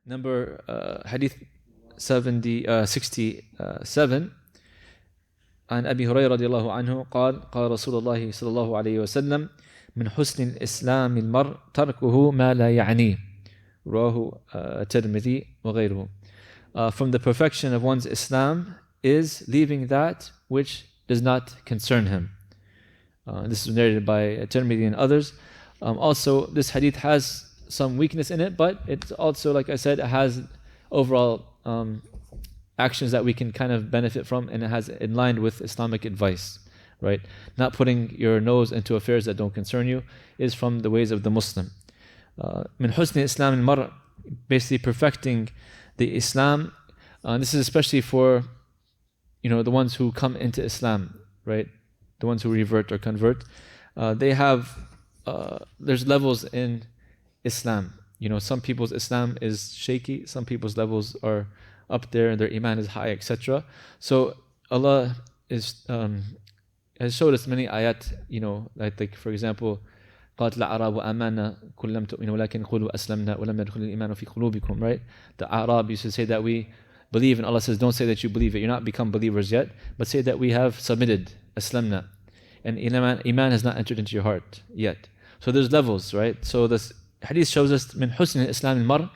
Number Hadith 67 عن أبي هريرة رضي الله عنه قال قال رسول الله صلى الله عليه وسلم من حسن الإسلام المرء تركه ما لا يعنيه رواه الترمذي وغيره. From the perfection of one's Islam is leaving that which does not concern him. This is narrated by Tirmidhi and others. Also, this hadith has some weakness in it, but it's also, like I said, it has overall actions that we can kind of benefit from, and it has in line with Islamic advice, right? Not putting your nose into affairs that don't concern you is from the ways of the Muslim. Min husni Islam al-mar, basically perfecting the Islam. This is especially for, the ones who come into Islam, right? The ones who revert or convert. They have, there's levels in Islam. Some people's Islam is shaky, some people's levels are up there and their iman is high, etc. So Allah has showed us many ayat, like for example, قالت الأعراب آمنا قل لم تؤمنوا ولكن قولوا أسلمنا ولم يدخل الإيمان في قلوبكم, right? The Arab used to say that we believe, and Allah says, don't say that you believe it, you're not become believers yet, but say that we have submitted, aslamna, and iman has not entered into your heart yet. So there's levels, right? So this hadith shows us min husn al-Islam al-mar,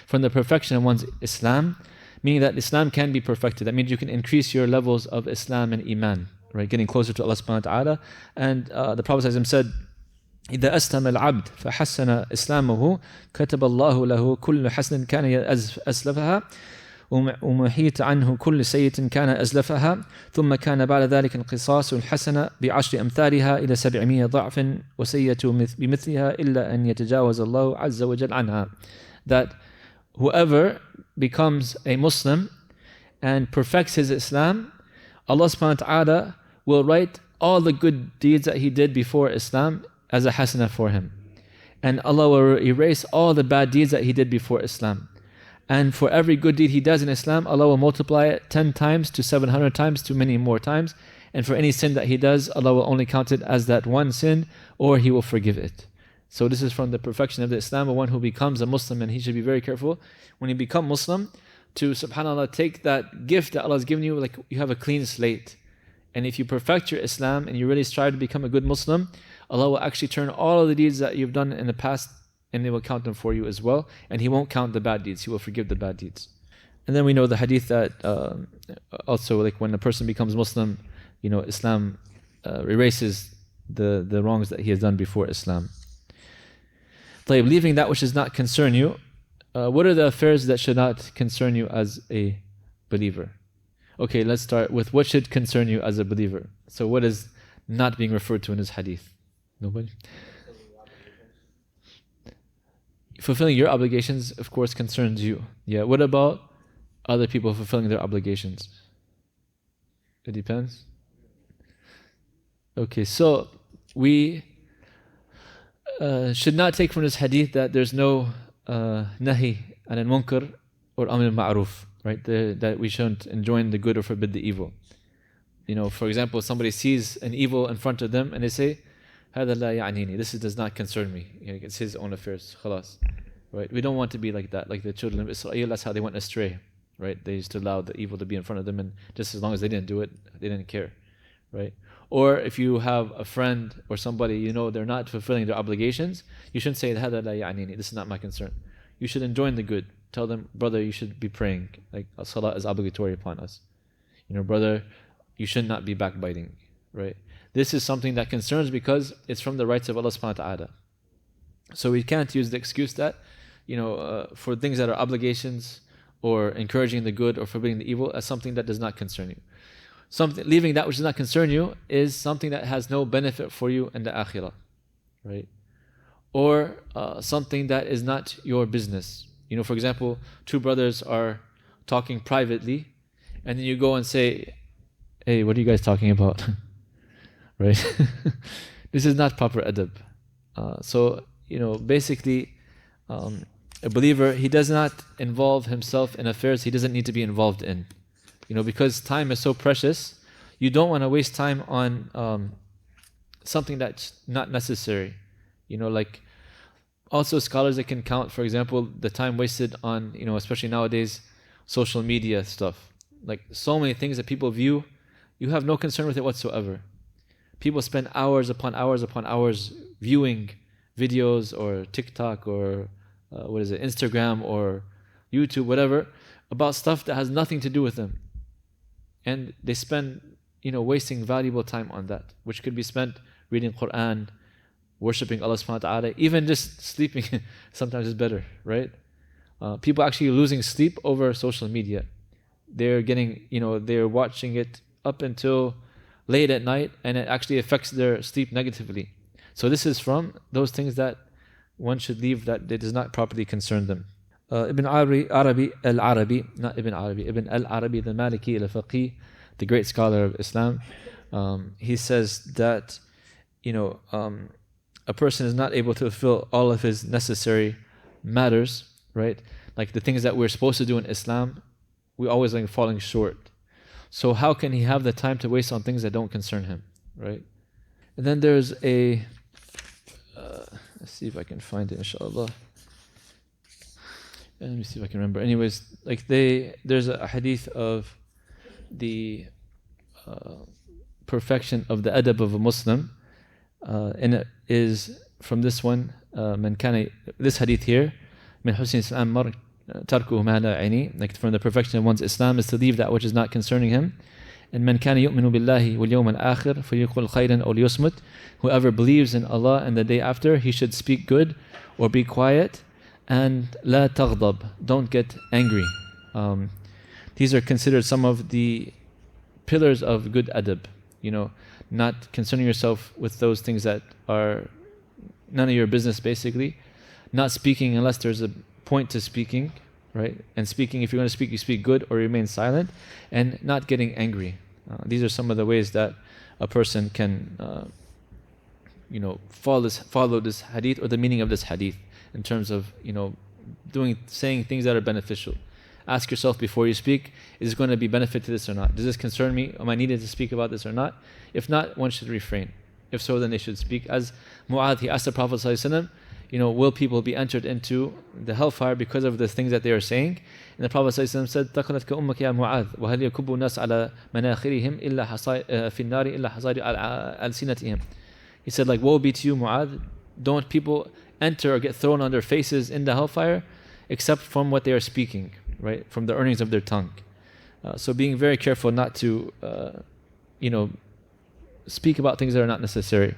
from the perfection of one's Islam, meaning that Islam can be perfected. That means you can increase your levels of Islam and iman, right? Getting closer to Allah subhanahu wa ta'ala. And the Prophet said, إذا أسلم العبد فحسن إسلامه كتب الله له كل حسن كان أسلفها ومحيط عنه كل سيئة كان أزلفها ثم كان بعد ذلك القصاص الحسنة بعشر أمثالها إلى 700 ضعف وسيئة بمثلها إلا أن يتجاوز الله عز وجل عنها. That whoever becomes a Muslim and perfects his Islam, Allah subhanahu wa ta'ala will write all the good deeds that he did before Islam as a hasanah for him. And Allah will erase all the bad deeds that he did before Islam. And for every good deed he does in Islam, Allah will multiply it 10 times to 700 times to many more times. And for any sin that he does, Allah will only count it as that one sin, or he will forgive it. So this is from the perfection of the Islam of one who becomes a Muslim, and he should be very careful when you become Muslim to, subhanAllah, take that gift that Allah has given you, like you have a clean slate. And if you perfect your Islam and you really strive to become a good Muslim, Allah will actually turn all of the deeds that you've done in the past and He will count them for you as well. And He won't count the bad deeds. He will forgive the bad deeds. And then we know the hadith that also, like when a person becomes Muslim, Islam erases the wrongs that he has done before Islam. Leaving that which does not concern you, what are the affairs that should not concern you as a believer? Okay, let's start with what should concern you as a believer. So what is not being referred to in this hadith? Nobody? Fulfilling your obligations, of course, concerns you. Yeah, what about other people fulfilling their obligations? It depends. Okay, so we should not take from this hadith that there's no nahi an al-munkar or amr al-ma'ruf, right? That we shouldn't enjoin the good or forbid the evil. For example, somebody sees an evil in front of them and they say, هذا لا يعنيني, this does not concern me. It's his own affairs. خلاص. Right? We don't want to be like that, like the children of Israel. That's how they went astray. Right? They used to allow the evil to be in front of them, and just as long as they didn't do it, they didn't care. Right? Or if you have a friend or somebody, they're not fulfilling their obligations, you shouldn't say, هذا لا يعنيني, this is not my concern. You should enjoin the good. Tell them, brother, you should be praying. Like, salah is obligatory upon us. Brother, you should not be backbiting. Right? This is something that concerns because it's from the rights of Allah subhanahu wa ta'ala. So we can't use the excuse that, for things that are obligations or encouraging the good or forbidding the evil as something that does not concern you. Leaving that which does not concern you is something that has no benefit for you in the akhirah. Right? Or something that is not your business. For example, two brothers are talking privately and then you go and say, hey, what are you guys talking about? Right? This is not proper adab. So, basically, a believer, he does not involve himself in affairs he doesn't need to be involved in. Because time is so precious, you don't want to waste time on something that's not necessary. Like Also, scholars that can count, for example, the time wasted on, especially nowadays, social media stuff. Like so many things that people view, you have no concern with it whatsoever. People spend hours upon hours upon hours viewing videos or TikTok or Instagram or YouTube, whatever, about stuff that has nothing to do with them. And they spend, wasting valuable time on that, which could be spent reading Quran, worshipping Allah subhanahu wa ta'ala, even just sleeping sometimes is better, right? People actually losing sleep over social media. They're getting, they're watching it up until late at night, and it actually affects their sleep negatively. So this is from those things that one should leave, that it does not properly concern them. Ibn Arabi al-Arabi, not Ibn Arabi, Ibn al-Arabi, the Maliki al-Faqih, the great scholar of Islam, he says that, a person is not able to fulfill all of his necessary matters, right? Like the things that we're supposed to do in Islam, we're always like falling short. So how can he have the time to waste on things that don't concern him, right? And then there's a, let's see if I can find it, inshallah. Let me see if I can remember. Anyways, like there's a hadith of the perfection of the adab of a Muslim, and it is from this one, this hadith here, من حسن الإسلام المرء تركه ما لا يعنيه, like from the perfection of one's Islam is to leave that which is not concerning him. And من كان يؤمن بالله واليوم الآخر فليقل خيرا أو ليصمت, whoever believes in Allah and the day after, he should speak good or be quiet. And لا تغضب, don't get angry. These are considered some of the pillars of good adab, not concerning yourself with those things that are none of your business, basically. Not speaking unless there's a point to speaking, right? And speaking, if you're going to speak, you speak good or remain silent. And not getting angry. These are some of the ways that a person can, follow this hadith, or the meaning of this hadith, in terms of, saying things that are beneficial. Ask yourself before you speak, is this going to be benefit to this or not? Does this concern me? Am I needed to speak about this or not? If not, one should refrain. If so, then they should speak. As Mu'adh, he asked the Prophet ﷺ, will people be entered into the hellfire because of the things that they are saying? And the Prophet ﷺ said, ثَقَلَتْكَ أُمَّكَ يَا مُعَاذ وَهَلْ يَكُبُّ النَّاسَ عَلَى مَنَاخِرِهِمْ إِلَّا فِي النَّارِ إِلَّا حَصَائِرِ أَلْسِنَتِهِمْ. He said, like, woe be to you, Mu'adh. Don't people enter or get thrown on their faces in the hellfire except from what they are speaking, right? From the earnings of their tongue. So being very careful not to, speak about things that are not necessary.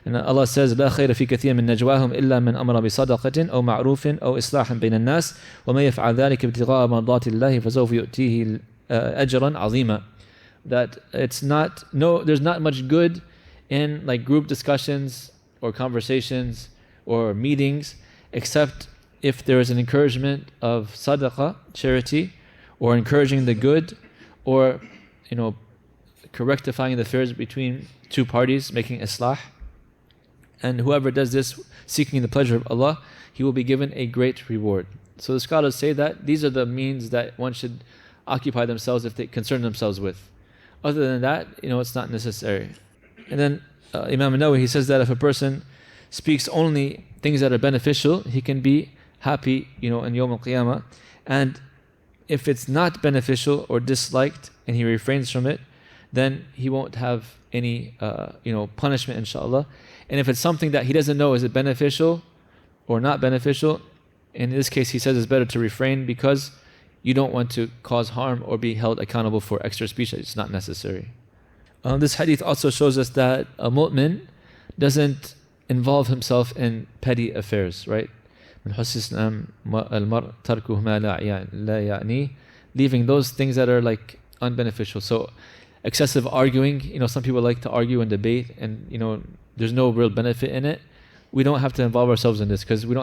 And Allah says, لا خير في كثير من نجواهم إلا من أمر بصدقة أو معروف أو إصلاح بين الناس وما يفعل ذلك ابتغاء مرضات الله فسوف يؤتيه أجرا عظيما. That there's not much good in like group discussions or conversations or meetings, except if there is an encouragement of sadaqah, charity, or encouraging the good, or rectifying the affairs between two parties, making islah. And whoever does this seeking the pleasure of Allah, he will be given a great reward. So the scholars say that these are the means that one should occupy themselves if they concern themselves with. Other than that, it's not necessary. And then Imam Nawawi, he says that if a person speaks only things that are beneficial, he can be happy, in Yawm al-Qiyamah. And if it's not beneficial or disliked and he refrains from it, then he won't have any, punishment, inshallah. And if it's something that he doesn't know, is it beneficial or not beneficial? In this case, he says it's better to refrain because you don't want to cause harm or be held accountable for extra speech that is not necessary. This hadith also shows us that a mu'min doesn't involve himself in petty affairs, right? Leaving those things that are like unbeneficial. So excessive arguing, some people like to argue and debate, and there's no real benefit in it. We don't have to involve ourselves in this because we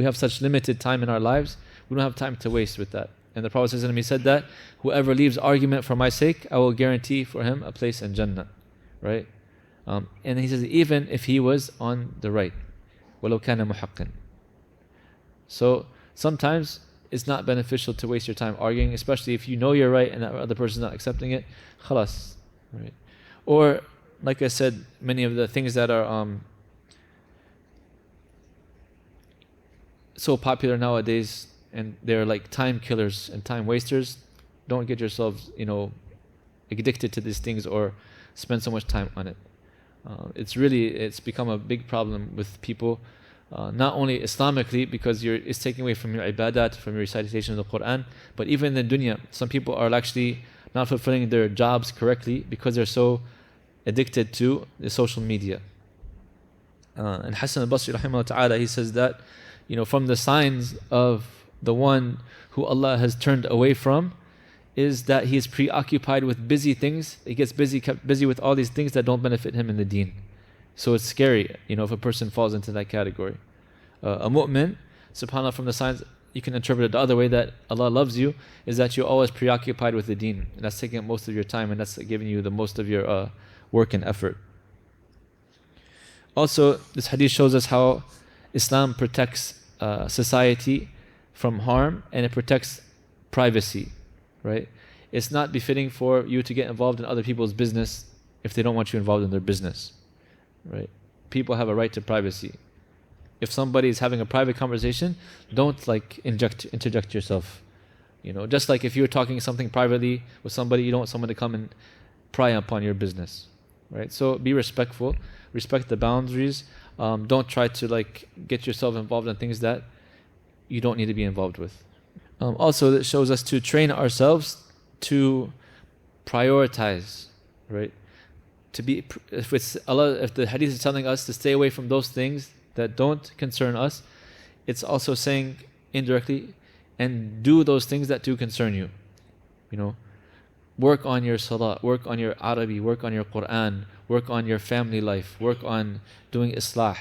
have such limited time in our lives. We don't have time to waste with that. And the Prophet ﷺ, he said that whoever leaves argument for my sake, I will guarantee for him a place in Jannah, right? And he says even if he was on the right, وَلَوْ كَانَ مُحَقًّا. So sometimes it's not beneficial to waste your time arguing, especially if you know you're right and that other person's not accepting it. Khalas, right? Or like I said, many of the things that are so popular nowadays, and they're like time killers and time wasters. Don't get yourselves, addicted to these things or spend so much time on it. It's become a big problem with people, not only Islamically, because it's taking away from your ibadat, from your recitation of the Quran, but even in the dunya, some people are actually not fulfilling their jobs correctly because they're so addicted to the social media. And Hassan al-Basri rahimahullah ta'ala, he says that, from the signs of the one who Allah has turned away from is that he is preoccupied with busy things. He gets kept busy with all these things that don't benefit him in the deen. So it's scary, if a person falls into that category. A mu'min, subhanAllah, from the signs, you can interpret it the other way, that Allah loves you, is that you're always preoccupied with the deen. And that's taking up most of your time, and that's giving you the most of your work and effort. Also, this hadith shows us how Islam protects society from harm, and it protects privacy, right? It's not befitting for you to get involved in other people's business if they don't want you involved in their business, right? People have a right to privacy. If somebody is having a private conversation, don't interject yourself. Just like if you're talking something privately with somebody, you don't want someone to come and pry upon your business, right? So be respectful, respect the boundaries. Don't try to get yourself involved in things that you don't need to be involved with. Also, it shows us to train ourselves to prioritize, right? If the hadith is telling us to stay away from those things that don't concern us, it's also saying indirectly, and do those things that do concern you. Work on your salah, work on your Arabi, work on your Quran, work on your family life, work on doing islah,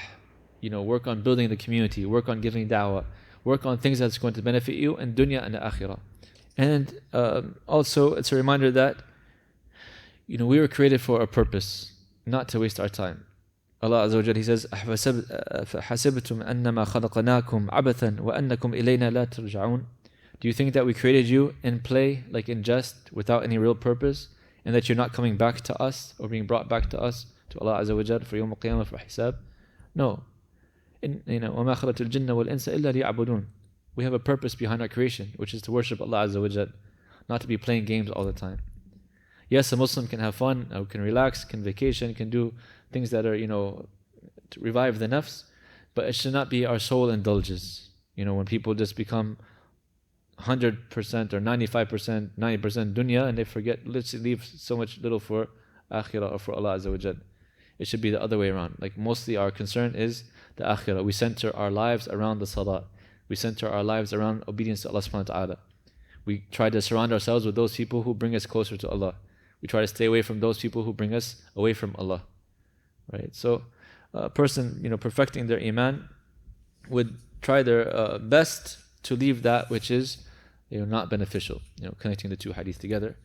work on building the community, work on giving da'wah, work on things that's going to benefit you in dunya and akhirah. And also, it's a reminder that we were created for a purpose, not to waste our time. Allah Azza wa Jalla, He says, أَفَحَسِبْتُمْ أَنَّمَا خَلَقْنَاكُمْ عَبَثًا وَأَنَّكُمْ إِلَيْنَا لَا تَرْجَعُونَ. Do you think that we created you in play, like in jest, without any real purpose, and that you're not coming back to us or being brought back to us, to Allah Azza wa Jalla, for Yawm al-Qiyamah, for hisab? No. وَمَا خَلَقْتُ الْجِنَّ وَالْإِنسَ إِلَّا لِيَعْبُدُونَ. We have a purpose behind our creation, which is to worship Allah Azza wa Jalla, not to be playing games all the time. Yes, a Muslim can have fun, can relax, can vacation, can do things that are, to revive the nafs, but it should not be our sole indulgence. When people just become 100% or 95%, 90% dunya, and they literally leave so much little for akhirah or for Allah Azza wa Jal. It should be the other way around. Mostly our concern is the akhirah. We center our lives around the salah. We center our lives around obedience to Allah subhanahu wa ta'ala. We try to surround ourselves with those people who bring us closer to Allah. We try to stay away from those people who bring us away from Allah. Right? So a person, perfecting their iman would try their best to leave that which is not beneficial. Connecting the two hadith together.